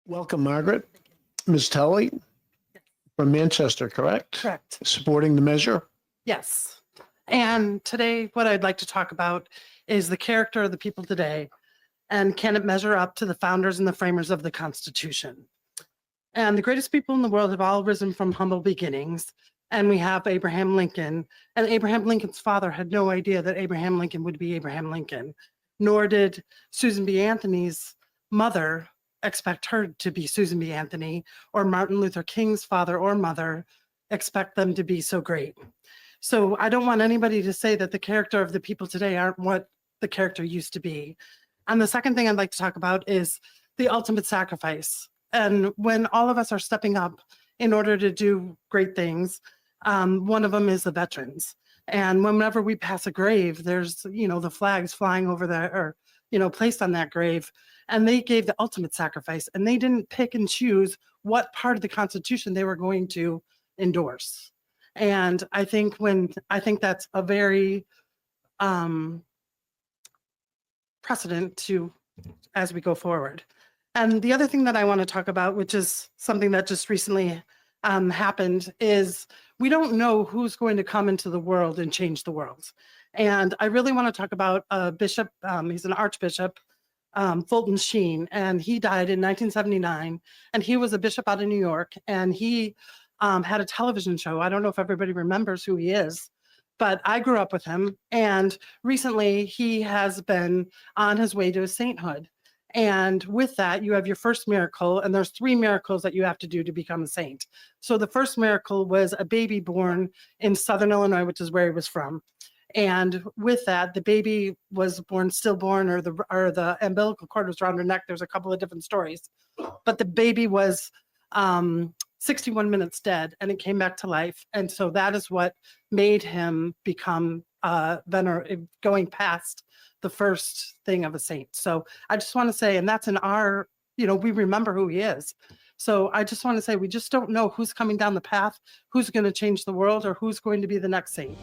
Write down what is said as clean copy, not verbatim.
Welcome, Margaret. Ms. Tully from Manchester, correct? Correct. Supporting the measure? Yes. And today, what I'd like to talk about is the character of the people today, and can it measure up to the founders and the framers of the Constitution? And the greatest people in the world have all risen from humble beginnings. And we have Abraham Lincoln. And Abraham Lincoln's father had no idea that Abraham Lincoln would be Abraham Lincoln, nor did Susan B. Anthony's mother expect her to be Susan B. Anthony, or Martin Luther King's father or mother expect them to be so great. So I don't want anybody to say that the character of the people today aren't what the character used to be. And the second thing I'd like to talk about is the ultimate sacrifice. And when all of us are stepping up in order to do great things, one of them is the veterans. And whenever we pass a grave, there's, the flags flying over there, or, placed on that grave. And they gave the ultimate sacrifice, and they didn't pick and choose what part of the Constitution they were going to endorse. And I think that's a very precedent to as we go forward. And the other thing that I want to talk about, which is something that just recently happened, is we don't know who's going to come into the world and change the world. And I really want to talk about a bishop. He's an archbishop, Fulton Sheen, and he died in 1979. And he was a bishop out of New York, and he had a television show. I don't know if everybody remembers who he is, but I grew up with him. And recently he has been on his way to sainthood. And with that, you have your first miracle, and there's 3 miracles that you have to do to become a saint. So the first miracle was a baby born in Southern Illinois, which is where he was from. And with that, the baby was born stillborn, or the umbilical cord was around her neck. There's a couple of different stories, but the baby was 61 minutes dead, and it came back to life. And so that is what made him become going past the first thing of a saint. So I just want to say, and that's in our, we remember who he is. So I just want to say, we just don't know who's coming down the path, who's going to change the world, or who's going to be the next saint.